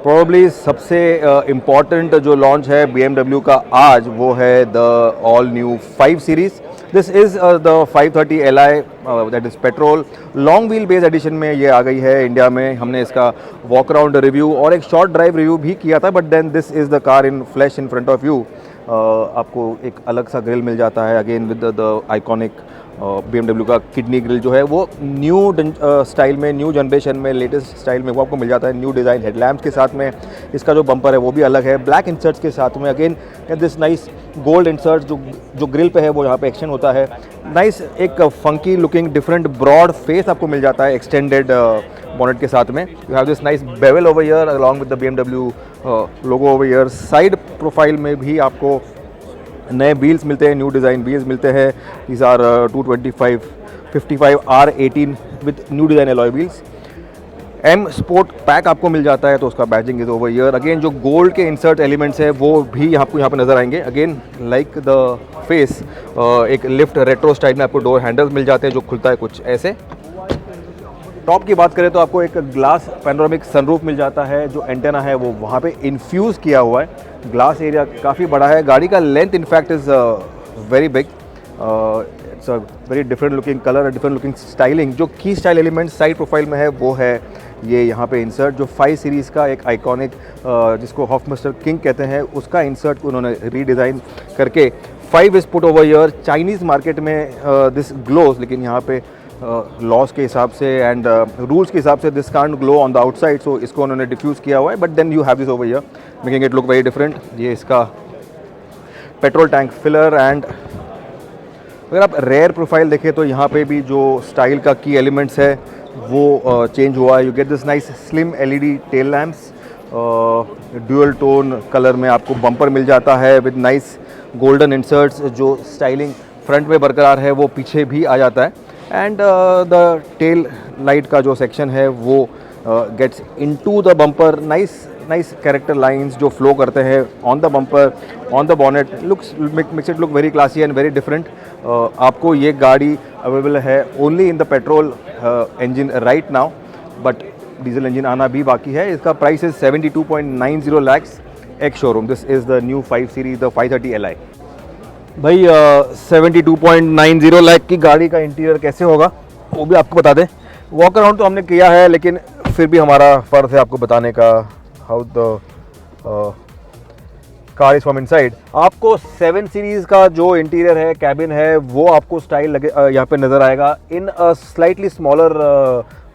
Probably सबसे important जो launch है BMW का आज, वो है the all new 5 series. This is the 530 Li, that is petrol long wheel base edition में ये आ गई है इंडिया में। हमने इसका वॉक अराउंड रिव्यू और एक शॉर्ट ड्राइव रिव्यू भी किया था, but then this is the car in flash in front of you. आपको एक अलग सा ग्रिल मिल जाता है again with the iconic BMW का किडनी ग्रिल जो है वो न्यू स्टाइल में, न्यू जनरेशन में, लेटेस्ट स्टाइल में वो आपको मिल जाता है। न्यू डिज़ाइन हेडलैम्प्स के साथ में इसका जो बम्पर है वो भी अलग है, ब्लैक इंसर्ट्स के साथ में again this nice gold inserts जो ग्रिल पे है वो यहाँ पे एक्सटेंड होता है। नाइस एक funky looking different broad face आपको मिल जाता है एक्सटेंडेड बॉनेट के साथ में। You have this nice bevel over here along with the BMW logo over here. Side profile में भी आपको नए व्हील्स मिलते हैं, न्यू डिज़ाइन व्हील्स मिलते हैं। These are 225 55 R18 with new design alloy wheels. M sport pack आपको मिल जाता है, तो उसका badging is over here. Again जो गोल्ड के इंसर्ट एलिमेंट्स है वो भी आपको यहाँ पे नज़र आएंगे। अगेन लाइक द फेस एक लिफ्ट रेट्रो स्टाइल में आपको डोर हैंडल्स मिल जाते हैं जो खुलता है कुछ ऐसे। टॉप की बात करें तो आपको एक ग्लास पैनोरामिक सनरूफ मिल जाता है। जो एंटेना है वो वहाँ पे इन्फ्यूज़ किया हुआ है। ग्लास एरिया काफ़ी बड़ा है। गाड़ी का length in fact is very big. It's a very different looking colour, different looking styling. जो की स्टाइल एलिमेंट साइड प्रोफाइल में है वो है ये यहाँ पे इंसर्ट। जो 5 सीरीज़ का एक आइकॉनिक जिसको हॉफमस्टर किंग कहते हैं उसका इंसर्ट उन्होंने रीडिज़ाइन करके 5 is put over here. Chinese market में दिस ग्लोज, लेकिन यहाँ पे लॉस के हिसाब से एंड रूल्स के हिसाब से this can't glow on the outside, so इसको उन्होंने डिफ्यूज़ किया हुआ है। But then you have this over here making it look very different. ये इसका पेट्रोल टैंक फिलर। एंड अगर आप रेयर प्रोफाइल देखें तो यहाँ पे भी जो स्टाइल का की एलिमेंट्स है वो चेंज हुआ है। You get this nice slim LED tail lamps, dual tone colour में आपको बम्पर मिल जाता है विद नाइस गोल्डन इंसर्ट्स। जो स्टाइलिंग फ्रंट में बरकरार है वो पीछे भी आ जाता है। एंड द टेल लाइट का जो सेक्शन है वो gets into the bumper. Nice character lines जो फ्लो करते हैं on the bumper, on the bonnet. Looks mix it look very classy and very different. आपको ये गाड़ी अवेलेबल है only in the petrol engine right now, but diesel engine आना भी बाकी है। इसका price is 72.90 lakhs ex showroom. This is the new 5 series the 530 Li। भाई 72.90 लाख की गाड़ी का इंटीरियर कैसे होगा वो भी आपको बता दें। वॉक अराउंड तो हमने किया है, लेकिन फिर भी हमारा फ़र्ज़ है आपको बताने का how the car is from inside. आपको 7 सीरीज़ का जो इंटीरियर है, कैबिन है, वो आपको स्टाइल लगे यहाँ पे नज़र आएगा इन अ स्लाइटली स्मॉलर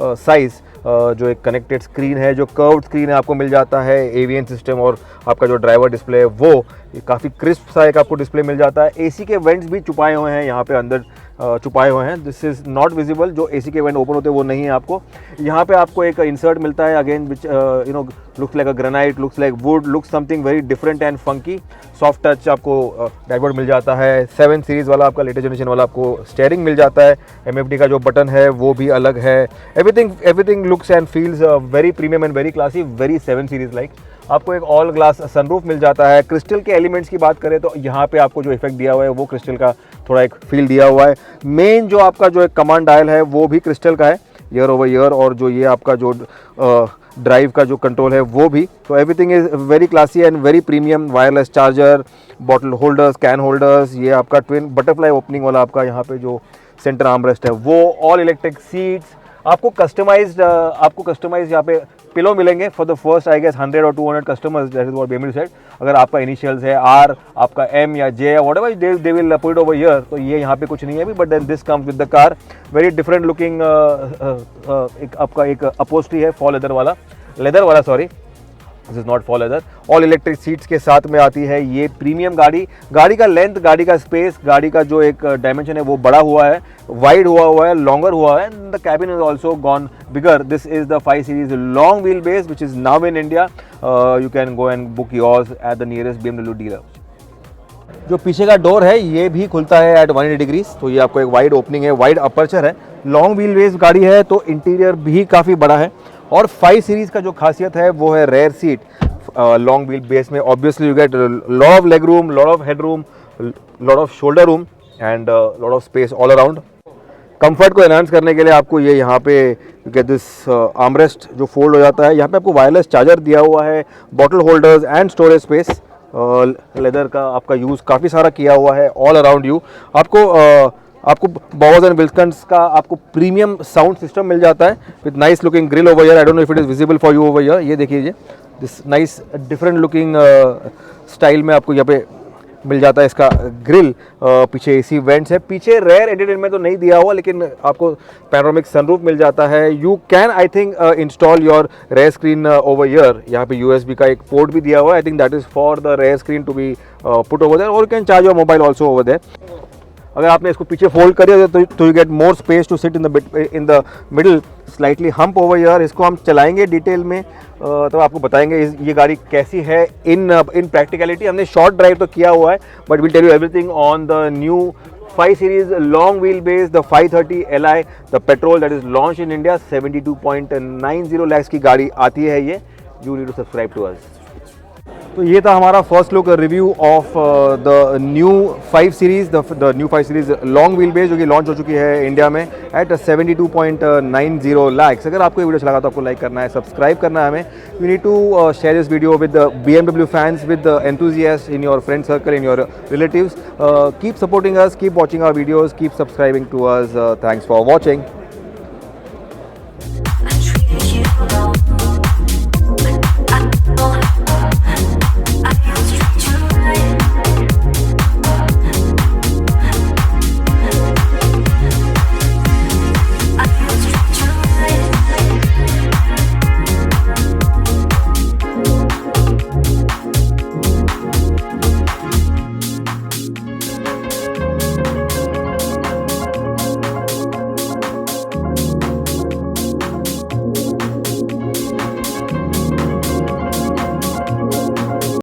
साइज़। जो एक कनेक्टेड स्क्रीन है, जो कर्व्ड स्क्रीन है आपको मिल जाता है। एवीएन सिस्टम और आपका जो ड्राइवर डिस्प्ले है वो काफ़ी क्रिस्प सा एक आपको डिस्प्ले मिल जाता है। एसी के वेंट्स भी छुपाए हुए हैं यहाँ पे अंदर, छुपाए हुए हैं। This is not visible. जो एसी के वेंट ओपन होते हैं वो नहीं है आपको। यहाँ पे आपको एक इंसर्ट मिलता है again which looks like a granite, looks like would, looks something very different and funky. Soft touch आपको डैशबोर्ड मिल जाता है। 7 सीरीज़ वाला आपका लेटेस्ट जनरेशन वाला आपको स्टीयरिंग मिल जाता है। MFD का जो बटन है वो भी अलग है। Everything looks and feels very premium and very classy, very 7 series like. आपको एक ऑल ग्लास सनरूफ मिल जाता है। क्रिस्टल के एलिमेंट्स की बात करें तो यहाँ पे आपको जो इफेक्ट दिया हुआ है वो क्रिस्टल का थोड़ा एक फील दिया हुआ है। मेन जो आपका जो एक कमांड डायल है वो भी क्रिस्टल का है ईयर ओवर ईयर, और जो ये आपका जो ड्राइव का जो कंट्रोल है वो भी। तो everything is very classy and very premium. Wireless charger, bottle holders, can holders, ये आपका ट्विन बटरफ्लाई ओपनिंग वाला आपका यहाँ पे जो सेंटर आर्मरेस्ट है वो, ऑल इलेक्ट्रिक सीट्स। आपको कस्टमाइज यहाँ पे पिलो मिलेंगे for the first I guess 100 और 200 customers, that is what BMW said. अगर आपका इनिशियल्स है R, आपका M या J, whatever they will put it over here. तो ये यहाँ पे कुछ नहीं है अभी, but then this comes with the car. Very different looking एक आपका एक अपोस्ट्री है फॉल लेदर वाला sorry, this is not for leather. All electric seats के साथ में आती है ये प्रीमियम गाड़ी। गाड़ी का लेंथ, गाड़ी का स्पेस, गाड़ी का जो एक डायमेंशन है वो बड़ा हुआ है, वाइड हुआ है, लॉन्गर हुआ है। The cabin is also gone bigger. This is the 5 series long wheel base which is now in India. You can go and book yours at the nearest BMW dealer. जो पीछे का door है ये भी खुलता है एट 180 डिग्रीज, तो ये आपको एक वाइड ओपनिंग है, वाइड अपर्चर है। लॉन्ग व्हील बेस गाड़ी है तो इंटीरियर भी काफ़ी बड़ा है। और 5 सीरीज़ का जो खासियत है वो है rear seat. Long wheel base में obviously you get lot of leg room, lot of head room, lot of shoulder room and lot of space all around. Comfort को एनहांस करने के लिए आपको ये यहाँ पे गेट दिस आर्मरेस्ट जो फोल्ड हो जाता है। यहाँ पे आपको वायरलेस चार्जर दिया हुआ है, bottle holders and storage space. Leather का आपका यूज़ काफ़ी सारा किया हुआ है ऑल अराउंड यू। आपको बॉज एंड विल्सन्स का आपको प्रीमियम साउंड सिस्टम मिल जाता है with nice looking grill over here. I don't know if it is visible for you over here. ये देखिए this nice different looking style में आपको यहाँ पे मिल जाता है इसका ग्रिल। पीछे एसी वेंट्स है, पीछे रेयर एडिटेड में तो नहीं दिया हुआ लेकिन आपको पैनोरामिक सनरूफ मिल जाता है। You can I think install your rear screen over here. यहाँ पे USB का एक पोर्ट भी दिया हुआ है। I think that is for the rear screen to be put over there, और you can charge your mobile also over there. अगर आपने इसको पीछे फोल्ड कर दिया तो you get more space to sit in the middle, slightly hump over here. इसको हम चलाएंगे डिटेल में तो आपको बताएंगे ये गाड़ी कैसी है इन प्रैक्टिकलिटी। हमने शॉर्ट ड्राइव तो किया हुआ है but will tell you everything on the new 5 series long wheel base the 530 Li the petrol that is launch in India. 72.90 lakhs की गाड़ी आती है ये। You need to subscribe to us. तो ये था हमारा first look review of the new 5 series the new 5 series long wheel base जो कि लॉन्च हो चुकी है इंडिया में एट 72.90 lakhs। अगर आपको ये वीडियो अच्छा लगा तो आपको लाइक करना है, सब्सक्राइब करना है हमें। You need to share this video with BMW fans, with enthusiasts in your friend circle, in your relatives. Keep supporting us, keep watching our videos, keep subscribing to us. Thanks for watching.